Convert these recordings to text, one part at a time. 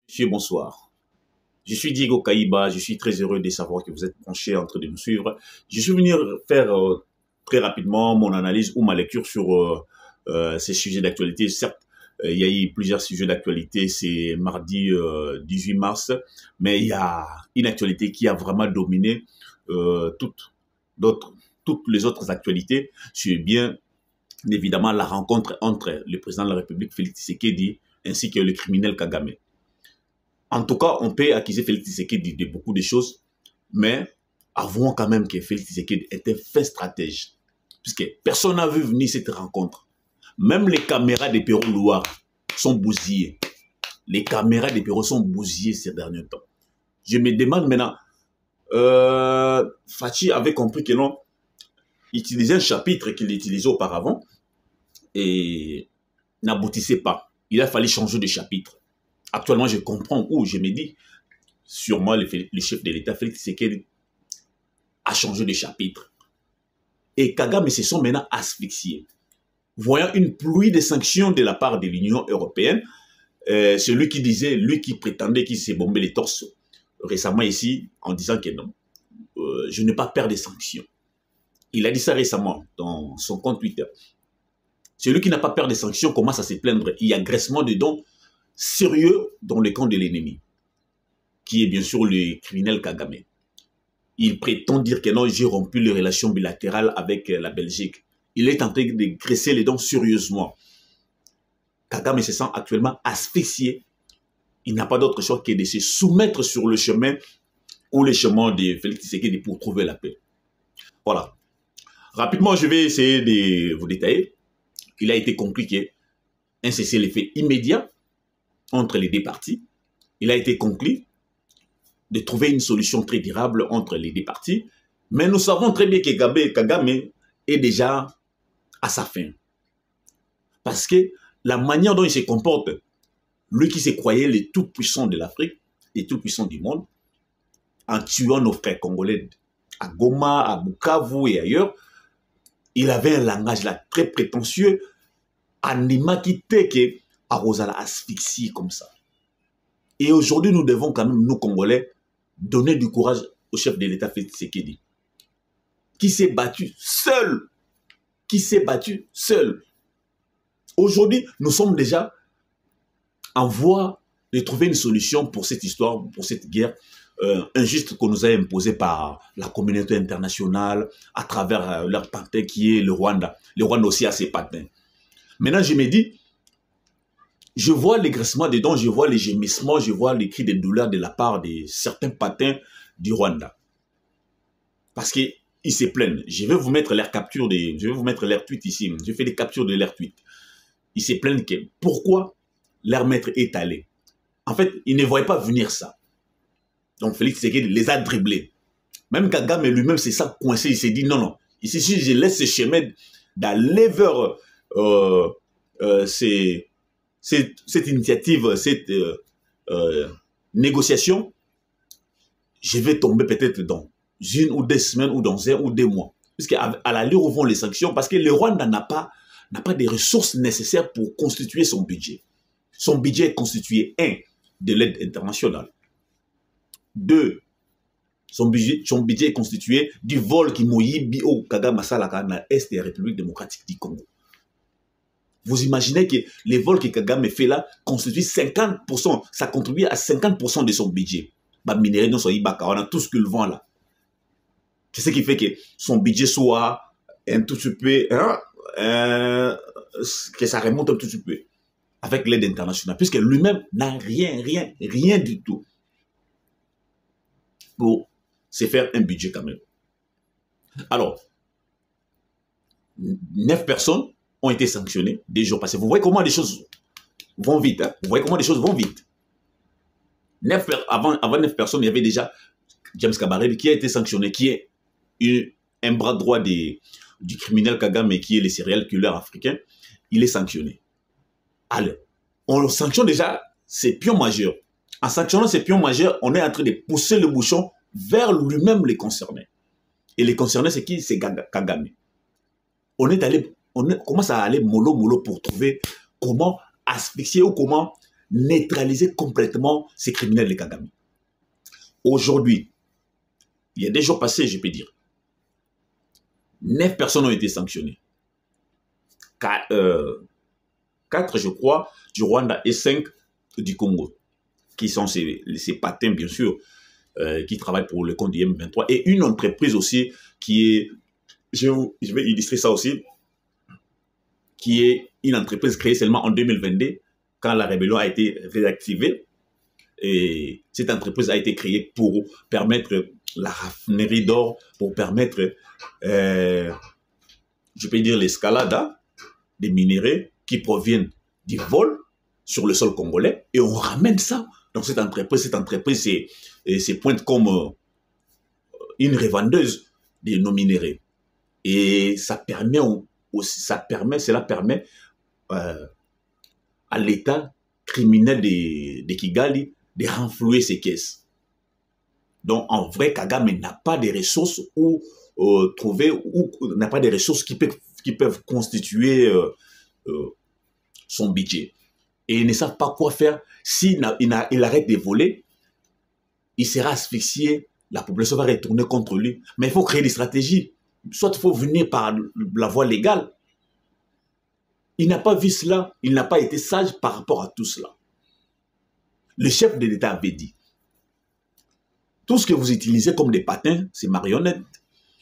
Monsieur, bonsoir. Je suis Diego Kaïba, je suis très heureux de savoir que vous êtes branchés en train de nous suivre. Je suis venu faire très rapidement mon analyse ou ma lecture sur ces sujets d'actualité. Certes, il y a eu plusieurs sujets d'actualité, c'est mardi 18 mars, mais il y a une actualité qui a vraiment dominé toutes, toutes les autres actualités. C'est bien évidemment la rencontre entre le président de la République, Félix Tshisekedi, ainsi que le criminel Kagame. En tout cas, on peut accuser Félix Tshisekedi de beaucoup de choses, mais avouons quand même que Félix Tshisekedi était fait stratège, puisque personne n'a vu venir cette rencontre. Même les caméras des Pérou Loire sont bousillées. Les caméras des Pérou sont bousillées ces derniers temps. Je me demande maintenant, Fachi avait compris que non, utilisait un chapitre qu'il utilisait auparavant et n'aboutissait pas. Il a fallu changer de chapitre. Actuellement, je comprends où je me dis, sûrement le chef de l'État, Félix Tshisekedi, a changé de chapitre. Et Kagame se sont maintenant asphyxiés. Voyant une pluie de sanctions de la part de l'Union européenne, celui qui disait, lui qui prétendait qu'il s'est bombé les torses récemment ici, en disant que non, je n'ai pas peur des sanctions. Il a dit ça récemment dans son compte Twitter. Celui qui n'a pas peur des sanctions commence à se plaindre. Il y a graissement de dons sérieux dans le camp de l'ennemi, qui est bien sûr le criminel Kagame. Il prétend dire que non, j'ai rompu les relations bilatérales avec la Belgique. Il est en train de graisser les dents sérieusement. Kagame se sent actuellement asphyxié. Il n'a pas d'autre choix que de se soumettre sur le chemin ou le chemin de Félix Tshisekedi pour trouver la paix. Voilà. Rapidement, je vais essayer de vous détailler. Il a été conclu qu'un cessez-le-feu immédiat entre les deux parties. Il a été conclu de trouver une solution très durable entre les deux parties. Mais nous savons très bien que Kagame est déjà à sa fin. Parce que la manière dont il se comporte, lui qui se croyait le tout-puissant de l'Afrique, le tout-puissant du monde, en tuant nos frères congolais à Goma, à Bukavu et ailleurs, il avait un langage là très prétentieux, anima qui était que Arosala asphyxie comme ça. Et aujourd'hui, nous devons quand même, nous Congolais, donner du courage au chef de l'État, Félix Tshisekedi, qui s'est battu seul. Qui s'est battu seul. Aujourd'hui, nous sommes déjà en voie de trouver une solution pour cette histoire, pour cette guerre injuste qu'on nous a imposée par la communauté internationale à travers leur pantin qui est le Rwanda. Le Rwanda aussi a ses patins. Maintenant, je me dis, je vois les graissements des dents, je vois les gémissements, je vois les cris de douleur de la part de certains patins du Rwanda. Parce qu'ils se plaignent. Je vais vous mettre leur capture, je vais vous mettre leur tweet ici. Je fais des captures de leur tweet. Ils se plaignent que pourquoi leur maître est allé. En fait, ils ne voyaient pas venir ça. Donc Félix Tshisekedi les a dribblés. Même Kagame lui-même, c'est ça coincé. Il s'est dit non, non. Ici, si je laisse ce chemin d'aller vers cette initiative, cette négociation, je vais tomber peut-être dans une ou deux semaines ou dans un ou deux mois. Puisqu'à l'allure où vont les sanctions, parce que le Rwanda n'a pas des ressources nécessaires pour constituer son budget. Son budget est constitué, 1, de l'aide internationale. 2, son budget est constitué du vol qui moyibi au Kagame Salaka dans l'Est de la République démocratique du Congo. Vous imaginez que les vols que Kagame fait là constituent 50%, ça contribue à 50% de son budget. Bah, minerai dans son Ibaka, on a tout ce qu'il vend là. C'est ce qui fait que son budget soit un tout petit peu, que ça remonte un tout petit peu avec l'aide internationale, puisque lui-même n'a rien du tout pour se faire un budget quand même. Alors, 9 personnes ont été sanctionnées des jours passés. Vous voyez comment les choses vont vite. Hein? Vous voyez comment les choses vont vite. Avant 9 personnes, il y avait déjà James Kabarebe qui a été sanctionné, qui est un bras droit du criminel Kagame, qui est le serial killer africain. Il est sanctionné. Alors, on sanctionne déjà ses pions majeurs. En sanctionnant ces pions majeurs, on est en train de pousser le bouchon vers lui-même les concernés. Et les concernés, c'est qui? C'est Kagame. On commence à aller mollo pour trouver comment asphyxier ou comment neutraliser complètement ces criminels de Kagame. Aujourd'hui, il y a des jours passés, je peux dire, 9 personnes ont été sanctionnées. 4, je crois, du Rwanda et 5 du Congo, qui sont ces patins, bien sûr, qui travaillent pour le compte du M23, et une entreprise aussi qui est, je vais illustrer ça aussi, qui est une entreprise créée seulement en 2022, quand la rébellion a été réactivée. Et cette entreprise a été créée pour permettre la raffinerie d'or, pour permettre, je peux dire, l'escalade des minéraux qui proviennent du vol sur le sol congolais, et on ramène ça dans cette entreprise. Cette entreprise c'est pointe comme une revendeuse de nos minéraux. Et ça permet aussi, cela permet à l'État criminel de Kigali de renflouer ses caisses. Donc, en vrai, Kagame n'a pas de ressources où trouver, ou n'a pas de ressources qui peuvent constituer son budget. Et ils ne savent pas quoi faire. S'il arrête de voler, il sera asphyxié, la population va retourner contre lui. Mais il faut créer des stratégies. Soit il faut venir par la voie légale. Il n'a pas vu cela, il n'a pas été sage par rapport à tout cela. Le chef de l'État avait dit, tout ce que vous utilisez comme des patins, c'est marionnettes.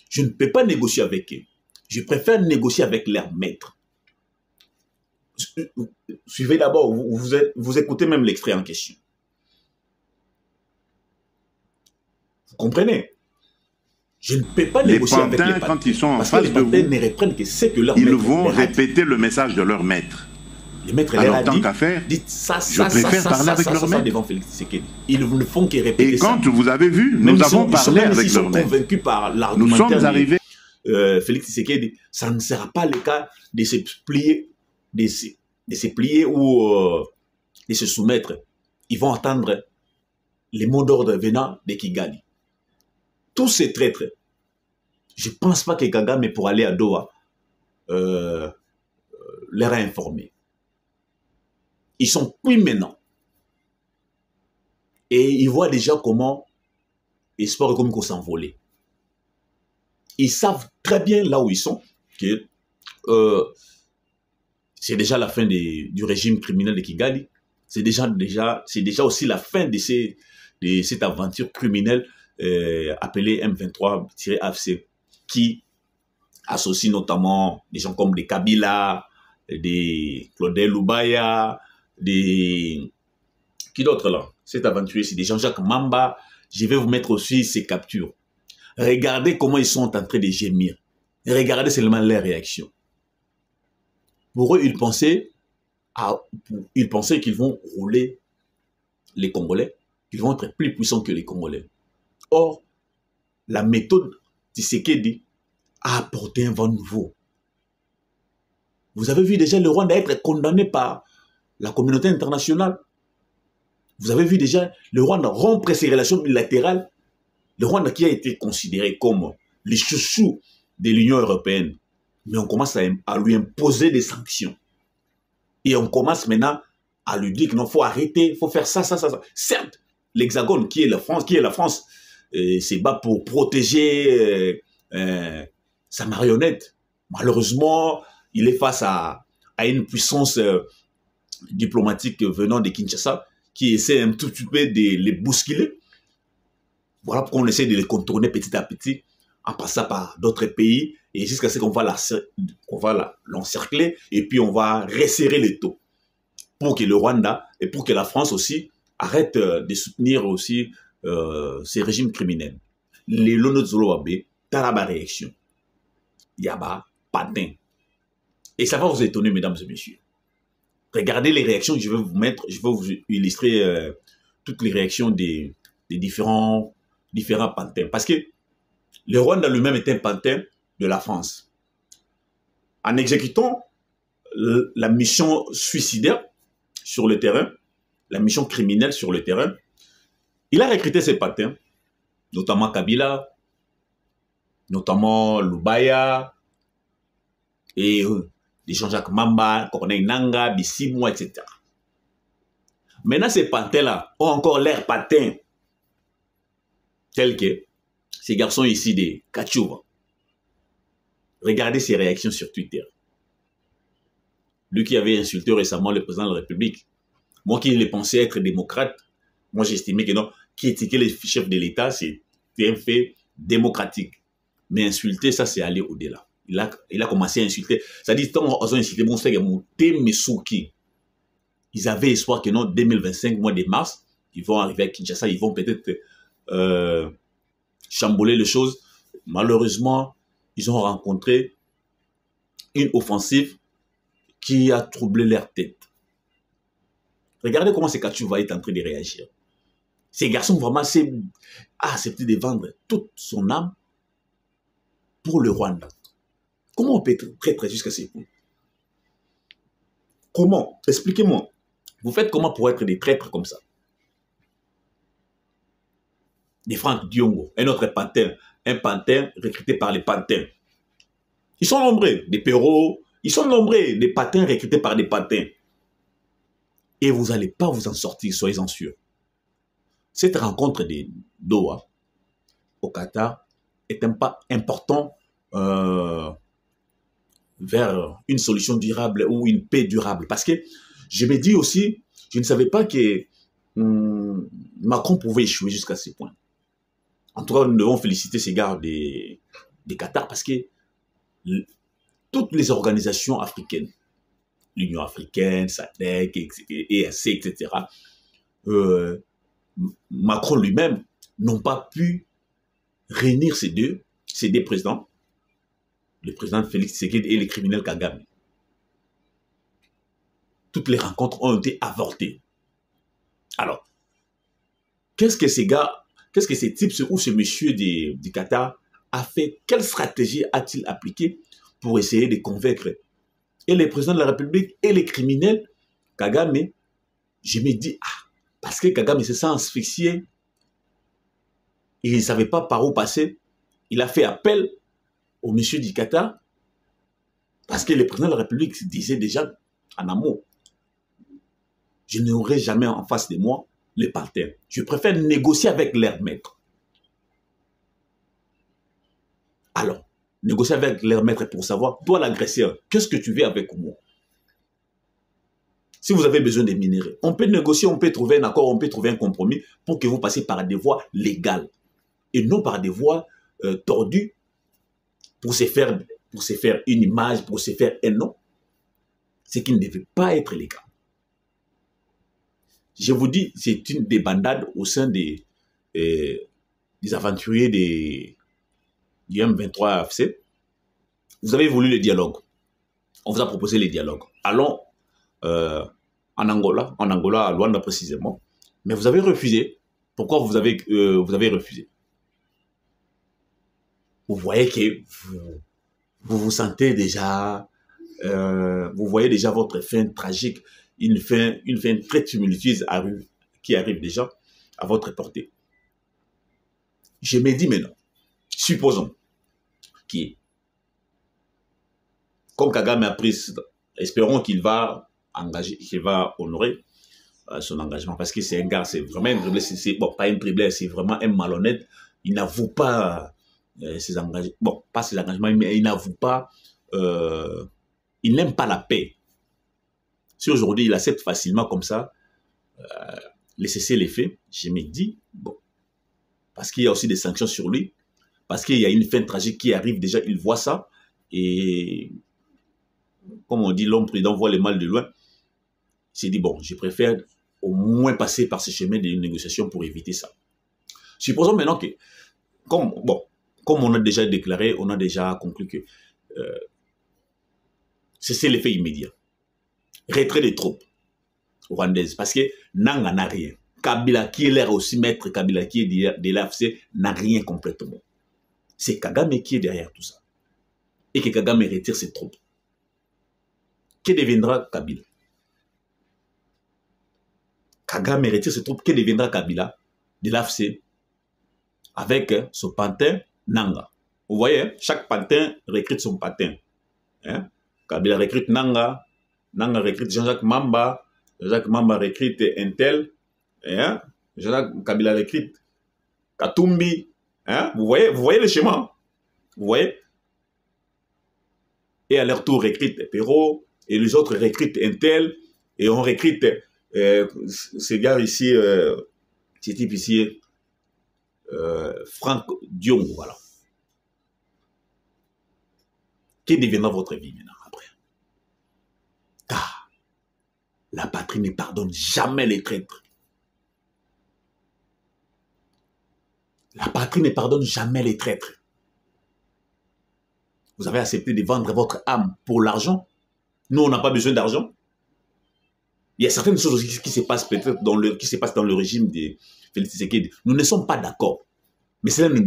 Je ne peux pas négocier avec eux. Je préfère négocier avec leurs maîtres. Suivez d'abord, vous écoutez même l'extrait en question. Vous comprenez? Je ne peux pas négocier avec les patins. Quand ils sont en parce face que les de vous, patins ne reprennent que ce que leur ils maître vont leur a dit. répéter le message de leur maître. Le maître Alors, leur a tant dit, qu'à faire, dites ça, je préfère parler avec leur maître. devant Félix Tshisekedi. Ils ne font que répéter Et ça. quand vous avez vu, Même nous avons parlé avec ils sont leur maître. convaincus par Nous l'argumentaire sommes arrivés. Félix Tshisekedi. Ça ne sera pas le cas de se plier, de se plier ou de se soumettre. Ils vont attendre les mots d'ordre venant de Kigali. Tous ces traîtres, je ne pense pas que Kagame, pour aller à Doha, leur a informé. Ils sont plus maintenant. Et ils voient déjà comment Espoir économique s'envoler. Ils savent très bien là où ils sont que c'est déjà la fin du régime criminel de Kigali. C'est déjà aussi la fin de cette aventure criminelle appelée M23-AFC, qui associe notamment des gens comme des Kabila, des Claudel Lubaya, qui d'autre là? Cet aventurier, c'est des Jean-Jacques Mamba. Je vais vous mettre aussi ces captures. Regardez comment ils sont en train de gémir. Regardez seulement leurs réactions. Pour eux, ils pensaient qu'ils vont rouler les Congolais, qu'ils vont être plus puissants que les Congolais. Or, la méthode Tshisekedi a apporté un vent nouveau. Vous avez vu déjà le Rwanda être condamné par la communauté internationale. Vous avez vu déjà le Rwanda rompre ses relations bilatérales. Le Rwanda qui a été considéré comme les chouchous de l'Union européenne. Mais on commence à lui imposer des sanctions. Et on commence maintenant à lui dire qu'il faut arrêter, il faut faire ça. Certes, l'Hexagone, qui est la France, se bat pour protéger sa marionnette. Malheureusement, il est face à une puissance diplomatique venant de Kinshasa qui essaie un tout petit peu de les bousculer. Voilà pourquoi on essaie de les contourner petit à petit en passant par d'autres pays et jusqu'à ce qu'on va l'encercler et puis on va resserrer les taux pour que le Rwanda et pour que la France aussi arrête de soutenir aussi ces régimes criminels. Les Lono Zoloabe, Taraba réaction. Yaba, patin. Et ça va vous étonner, mesdames et messieurs. Regardez les réactions que je vais vous mettre. Je vais vous illustrer toutes les réactions des différents pantins. Parce que le Rwanda lui-même est un pantin de la France. En exécutant la mission suicidaire sur le terrain, la mission criminelle sur le terrain, il a recruté ses pantins, notamment Kabila, notamment Lubaya, et des Jean-Jacques Mamba, Corneille Nanga, Bissimo, etc. Maintenant, ces pantins-là ont encore l'air patins. Tels que ces garçons ici de Kachouva. Regardez ses réactions sur Twitter. Lui qui avait insulté récemment le président de la République. Moi qui le pensais être démocrate, moi j'estimais que non, critiquer les chefs de l'État, c'est un fait démocratique. Mais insulter, ça c'est aller au-delà. Il a commencé à insulter. Ça dit, tant qu'ils ont insulté, bon, c'est que Mouté ils avaient espoir que non, 2025, mois de mars, ils vont arriver à Kinshasa, ils vont peut-être chambouler les choses. Malheureusement, ils ont rencontré une offensive qui a troublé leur tête. Regardez comment ces Kachouva est en train de réagir. Ces garçons, vraiment, c'est accepté de vendre toute son âme pour le Rwanda. Comment on peut être traître jusqu'à ces points? Comment? Expliquez-moi. Vous faites comment pour être des traîtres comme ça? Des Franck Diongo, un autre pantin, un pantin recruté par les pantins. Ils sont nombreux, des Perrault, ils sont nombreux, des patins recrutés par des pantins. Et vous n'allez pas vous en sortir, soyez-en sûrs. Cette rencontre de Doha au Qatar est un pas important vers une solution durable ou une paix durable. Parce que je me dis aussi, je ne savais pas que Macron pouvait échouer jusqu'à ce point. En tout cas, nous devons féliciter ces gars des Qatar parce que toutes les organisations africaines, l'Union africaine, SADC, EAC, etc., Macron lui-même n'ont pas pu réunir ces deux présidents, le président Félix Tshisekedi et le criminel Kagame. Toutes les rencontres ont été avortées. Alors, qu'est-ce que ces gars, qu'est-ce que ces types ou ce monsieur du Qatar a fait? Quelle stratégie a-t-il appliquée pour essayer de convaincre et les présidents de la République et les criminels Kagame? Je me dis, parce que Kagame se sent asphyxié, et il ne savait pas par où passer, il a fait appel au monsieur du Qatar, parce que le président de la République disait déjà en amont, je n'aurai jamais en face de moi les pantins. Je préfère négocier avec leur maître. Alors, négocier avec leur maître pour savoir, toi l'agresseur, qu'est-ce que tu veux avec moi? Si vous avez besoin de minéraux, on peut négocier, on peut trouver un accord, on peut trouver un compromis pour que vous passiez par des voies légales et non par des voies tordues pour se faire une image, pour se faire un nom. Ce qui ne devait pas être légal. Je vous dis, c'est une débandade au sein des aventuriers du M23 AFC. Vous avez voulu le dialogue. On vous a proposé le dialogue. Allons en Angola, à Luanda précisément. Mais vous avez refusé. Pourquoi vous avez refusé? Vous voyez que vous vous sentez déjà, vous voyez déjà votre fin tragique, une fin très tumultueuse qui arrive déjà à votre portée. Je me dis maintenant, supposons qu'il, comme Kagame a pris, espérons qu'il va engager, qu'il va honorer son engagement, parce que c'est un gars, c'est vraiment un dribblé, bon, pas un dribblé, c'est vraiment un malhonnête, il n'avoue pas ses engagements, bon, pas ses engagements, mais il n'avoue pas, il n'aime pas la paix. Si aujourd'hui il accepte facilement comme ça, les cessez-les-feux, je me dis, bon, parce qu'il y a aussi des sanctions sur lui, parce qu'il y a une fin tragique qui arrive déjà, il voit ça, et comme on dit, l'homme prudent voit le mal de loin. Il s'est dit, bon, je préfère au moins passer par ce chemin de négociation pour éviter ça. Supposons maintenant que, comme on a déjà déclaré, on a déjà conclu que c'est l'effet immédiat. Retrait des troupes rwandaises, parce que Nanga n'a rien. Kabila, qui est l'air aussi maître, Kabila, qui est de l'AFC, n'a rien complètement. C'est Kagame qui est derrière tout ça. Et que Kagame retire ses troupes. Que deviendra Kabila? Kagame retire ses troupes, que deviendra Kabila de l'AFC avec son pantin Nanga? Vous voyez, chaque pantin recrute son pantin. Hein? Kabila recrute Nanga, Nanga recrute Jean-Jacques Mamba, Jacques Mamba recrute Intel, hein? Jacques Kabila recrute Katumbi, hein? Vous voyez le schéma, vous voyez? Et à leur tour recrute Perrault, et les autres recrutent Intel, et on recrute ce gars ici, ce type ici, Franck Dion, voilà. Que deviendra votre vie maintenant après? Car la patrie ne pardonne jamais les traîtres. La patrie ne pardonne jamais les traîtres. Vous avez accepté de vendre votre âme pour l'argent. Nous, on n'a pas besoin d'argent. Il y a certaines choses aussi qui se passent peut-être dans le régime de Félix Tshisekedi. Nous ne sommes pas d'accord. Mais cela ne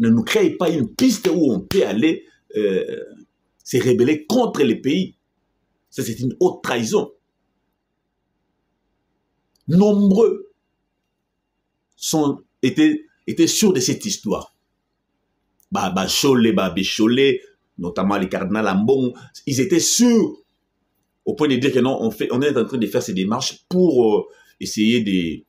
nous crée pas une piste où on peut aller se rebeller contre les pays. Ça, c'est une haute trahison. Nombreux étaient sûrs de cette histoire. Bécholé, notamment les cardinals Ambon, ils étaient sûrs au point de dire que non, on est en train de faire ces démarches pour essayer de...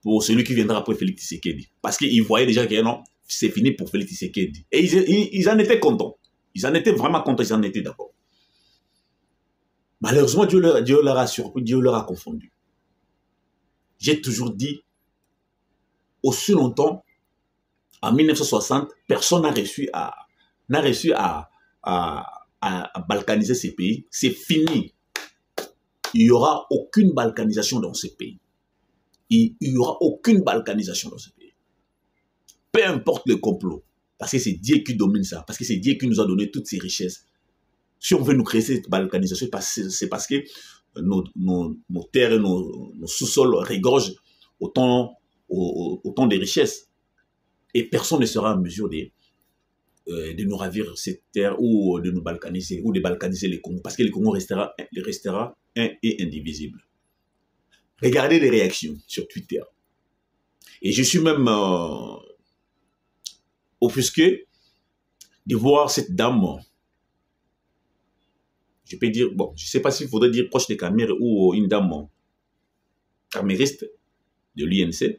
pour celui qui viendra après Félix Tshisekedi. Parce qu'ils voyaient déjà que non, c'est fini pour Félix Tshisekedi. Et ils en étaient contents. Ils en étaient vraiment contents, ils en étaient d'accord. Malheureusement, Dieu leur a surpris, Dieu leur a confondu. J'ai toujours dit, aussi longtemps, en 1960, personne n'a réussi à balkaniser ces pays. C'est fini. Il n'y aura aucune balkanisation dans ces pays. Il n'y aura aucune balkanisation dans ce pays. Peu importe le complot. Parce que c'est Dieu qui domine ça. Parce que c'est Dieu qui nous a donné toutes ces richesses. Si on veut nous créer cette balkanisation, c'est parce que nos terres et nos sous-sols regorgent autant de richesses. Et personne ne sera en mesure de nous ravir cette terre ou de nous balkaniser ou de balkaniser les Congos. Parce que le Congo restera un et indivisible. Regardez les réactions sur Twitter. Et je suis même offusqué de voir cette dame. Je peux dire, bon, je ne sais pas s'il faudrait dire proche des caméras ou une dame camériste de l'INC.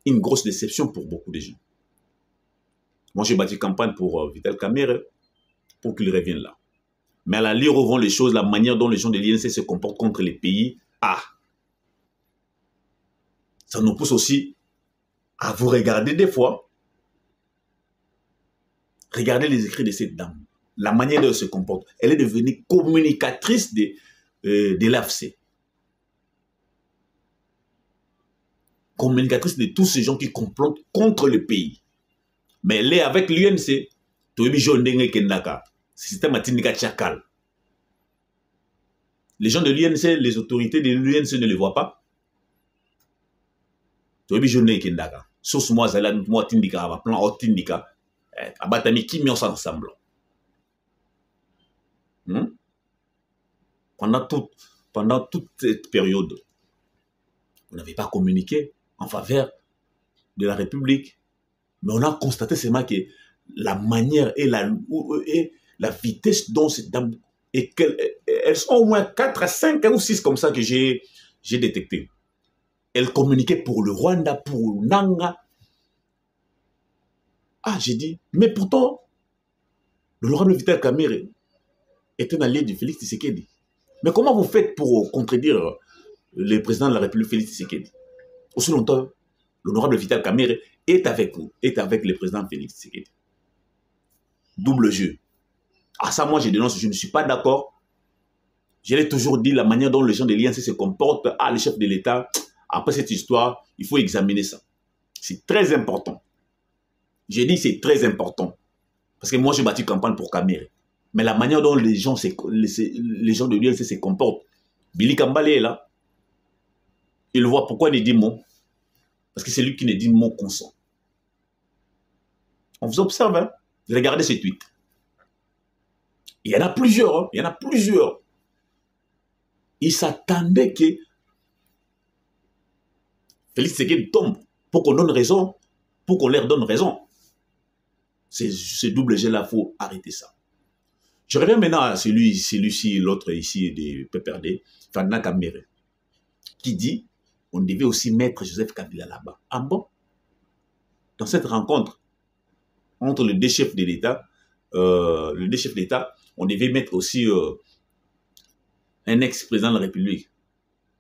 Une grosse déception pour beaucoup de gens. Moi, j'ai bâti campagne pour Vital Kamerhe pour qu'il revienne là. Mais à la lire au vent les choses, la manière dont les gens de l'INC se comportent contre les pays, ça nous pousse aussi à vous regarder des fois. Regardez les écrits de cette dame. La manière dont elle se comporte. Elle est devenue communicatrice de l'AFC. Communicatrice de tous ces gens qui complotent contre le pays. Mais elle est avec l'UNC. Les gens de l'UNC, les autorités de l'UNC ne les voient pas. Sauf moi, moi, Tindika, plan Tindika, abatami qui met ensemble. Pendant toute cette période, on n'avait pas communiqué en faveur de la République. Mais on a constaté seulement que la manière et la vitesse dont cette dame... Elles sont au moins 4 à 5 ou 6 comme ça que j'ai détecté. Elle communiquait pour le Rwanda, pour Nanga. J'ai dit, mais pourtant, l'honorable Vital Kamerhe est un allié de Félix Tshisekedi. Mais comment vous faites pour contredire le président de la République, Félix Tshisekedi? Aussi longtemps, l'honorable Vital Kamerhe est avec vous, est avec le président Félix Tshisekedi. Double jeu. Ça, moi, je dénonce, je ne suis pas d'accord. Je l'ai toujours dit, la manière dont les gens de l'INC se comportent, le chef de l'État, après cette histoire, il faut examiner ça. C'est très important. J'ai dit c'est très important. Parce que moi, j'ai bâti campagne pour Kamerhe. Mais la manière dont les gens de l'INC se comportent, Billy Kambale est là. Il voit pourquoi il dit mot. Parce que c'est lui qui ne dit mot consent. On vous observe, hein? Regardez ces tweets. Il y en a plusieurs, hein? Il y en a plusieurs. Ils s'attendaient que Félix Tshisekedi tombe pour qu'on donne raison, pour qu'on leur donne raison. Ce double jeu-là, il faut arrêter ça. Je reviens maintenant à celui-ci, l'autre ici de PPRD, Ferdinand Kambere, qui dit on devait aussi mettre Joseph Kabila là-bas. Ah bon? Dans cette rencontre entre les deux chefs de l'État, on devait mettre aussi un ex-président de la République.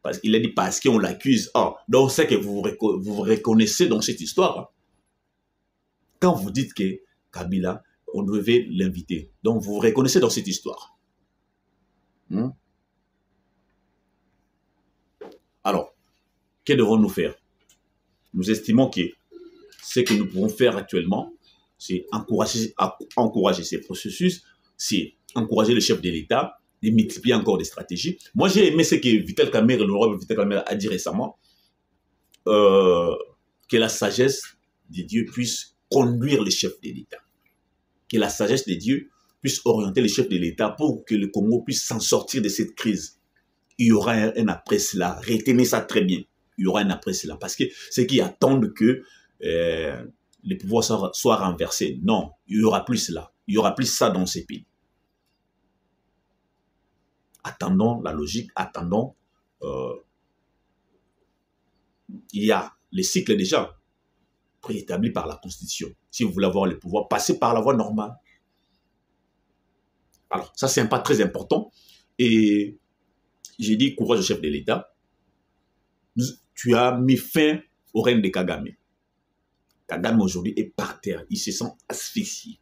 Parce qu'il a dit parce qu'on l'accuse. Oh, donc c'est que vous vous reconnaissez dans cette histoire. Quand vous dites que Kabila, on devait l'inviter. Donc vous vous reconnaissez dans cette histoire. Alors, que devons-nous faire? Nous estimons que ce que nous pouvons faire actuellement, c'est encourager ces processus, c'est encourager le chef de l'État, de multiplier encore des stratégies. Moi, j'ai aimé ce que Vital Kamerhe, l'honorable Vital Kamerhe a dit récemment, que la sagesse de Dieu puisse conduire les chefs de l'État. Que la sagesse de Dieu puisse orienter les chefs de l'État pour que le Congo puisse s'en sortir de cette crise. Il y aura un après cela. Retenez ça très bien. Il y aura un après cela. Parce que ceux qui attendent que les pouvoirs soient renversés, non, il n'y aura plus cela. Il n'y aura plus ça dans ces pays. Attendons la logique, attendons. Il y a les cycles déjà préétablis par la Constitution. Si vous voulez avoir le pouvoir, passez par la voie normale. Alors, ça c'est un pas très important. Et j'ai dit, courage au chef de l'État, tu as mis fin au règne de Kagame. Kagame aujourd'hui est par terre, il se sent asphyxié.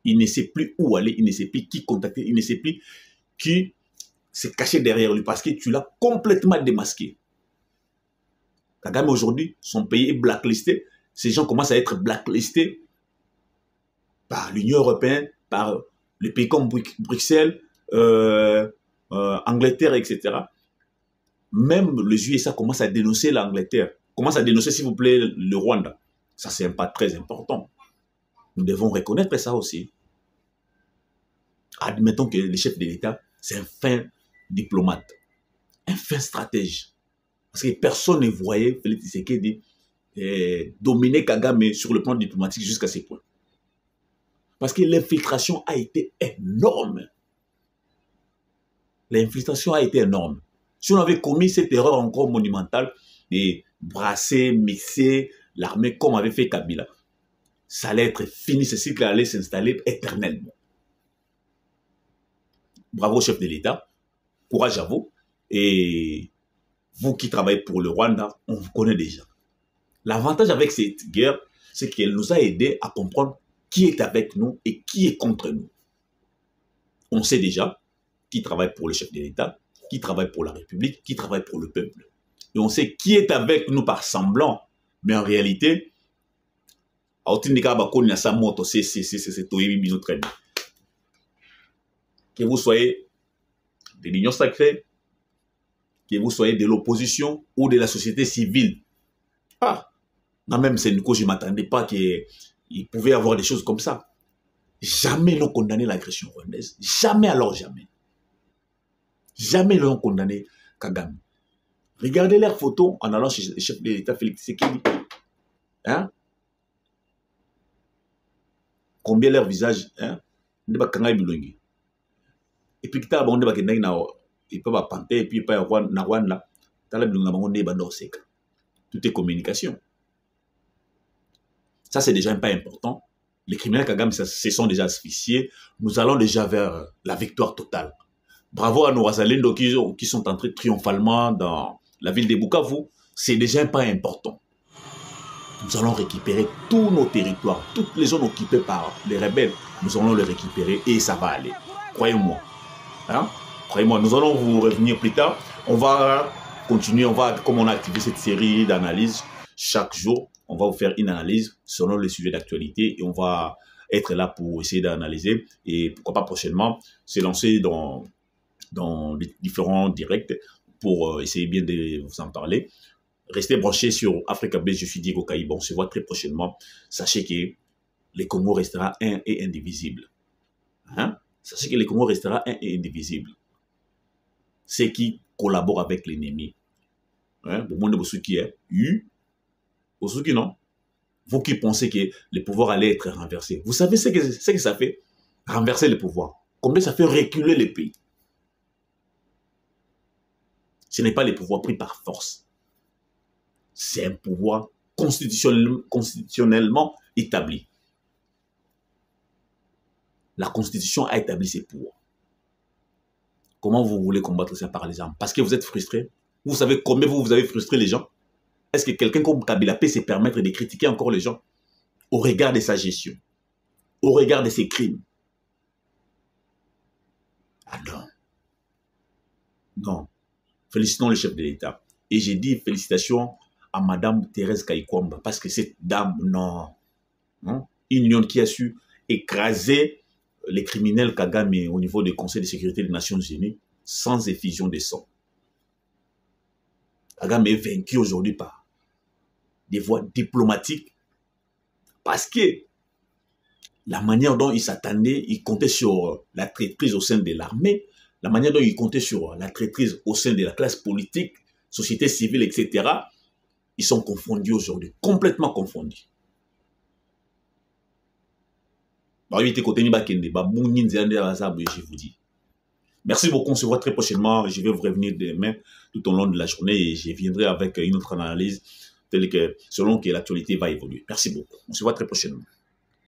Il ne sait plus où aller, il ne sait plus qui contacter, il ne sait plus qui se cacher derrière lui parce que tu l'as complètement démasqué. Kagame aujourd'hui, son pays est blacklisté. Ces gens commencent à être blacklistés par l'Union européenne, par les pays comme Bruxelles, Angleterre, etc. Même les USA commencent à dénoncer l'Angleterre, commencent à dénoncer, s'il vous plaît, le Rwanda. Ça, c'est un pas très important. Nous devons reconnaître ça aussi. Admettons que le chef de l'État, c'est un fin diplomate, un fin stratège. Parce que personne ne voyait Félix Tshisekedi dominer Kagame sur le plan diplomatique jusqu'à ce point. Parce que l'infiltration a été énorme. L'infiltration a été énorme. Si on avait commis cette erreur encore monumentale de brasser, mixer l'armée comme avait fait Kabila, ça allait être fini, ce cycle allait s'installer éternellement. Bravo chef de l'État, courage à vous. Et vous qui travaillez pour le Rwanda, on vous connaît déjà. L'avantage avec cette guerre, c'est qu'elle nous a aidés à comprendre qui est avec nous et qui est contre nous. On sait déjà qui travaille pour le chef de l'État, qui travaille pour la République, qui travaille pour le peuple. Et on sait qui est avec nous par semblant. Mais en réalité, que vous soyez de l'Union sacrée, que vous soyez de l'opposition ou de la société civile. Ah, non, même c'est une cause, je ne m'attendais pas qu'il pouvait y avoir des choses comme ça. Jamais ils n'ont condamné l'agression rwandaise. Jamais alors jamais. Jamais ils n'ont condamné Kagame. Regardez leurs photos en allant chez le chef de l'État Félix Tshisekedi. Hein? Combien leur visage, hein? Et puis, ils peuvent panter, et puis ils peuvent avoir tout est communication. Ça, c'est déjà un pas important. Les criminels Kagame se sont déjà asphyxiés. Nous allons déjà vers la victoire totale. Bravo à nos Wazalendo qui sont entrés triomphalement dans la ville de Bukavu. C'est déjà un pas important. Nous allons récupérer tous nos territoires, toutes les zones occupées par les rebelles. Nous allons les récupérer et ça va aller. Croyez-moi. Hein? Croyez-moi, nous allons vous revenir plus tard. On va continuer, comme on a activé cette série d'analyses, chaque jour, on va vous faire une analyse selon les sujets d'actualité et on va être là pour essayer d'analyser et pourquoi pas prochainement se lancer dans les différents directs pour essayer bien de vous en parler. Restez branchés sur Africa Base, je suis Diego Kaïba, on se voit très prochainement. Sachez que le Congo restera un et indivisible. Hein? Sachez que le Congo restera un et indivisible. Ceux qui collaborent avec l'ennemi. Hein? Au monde de ceux qui est eu, pour ceux qui non. Vous qui pensez que le pouvoir allait être renversé. Vous savez ce que ça fait? Renverser le pouvoir. Combien ça fait reculer le pays? Ce n'est pas les pouvoirs pris par force. C'est un pouvoir constitutionnellement établi. La Constitution a établi ses pouvoirs. Comment vous voulez combattre ça par les armes? Parce que vous êtes frustré. Vous savez combien vous avez frustré les gens? Est-ce que quelqu'un comme Kabila peut se permettre de critiquer encore les gens au regard de sa gestion, au regard de ses crimes? Ah non. Non. Félicitons le chef de l'État. Et j'ai dit félicitations à Madame Thérèse Kayikwamba parce que cette dame, non. Une union qui a su écraser les criminels Kagame au niveau du Conseil de sécurité des Nations Unies sans effusion de sang. Kagame est vaincu aujourd'hui par des voies diplomatiques parce que la manière dont il s'attendait, il comptait sur la traîtrise au sein de l'armée, la manière dont il comptait sur la traîtrise au sein de la classe politique, société civile, etc. Ils sont confondus aujourd'hui, complètement confondus. Je vous dis. Merci beaucoup, on se voit très prochainement. Je vais vous revenir demain tout au long de la journée et je viendrai avec une autre analyse telle que selon que l'actualité va évoluer. Merci beaucoup. On se voit très prochainement.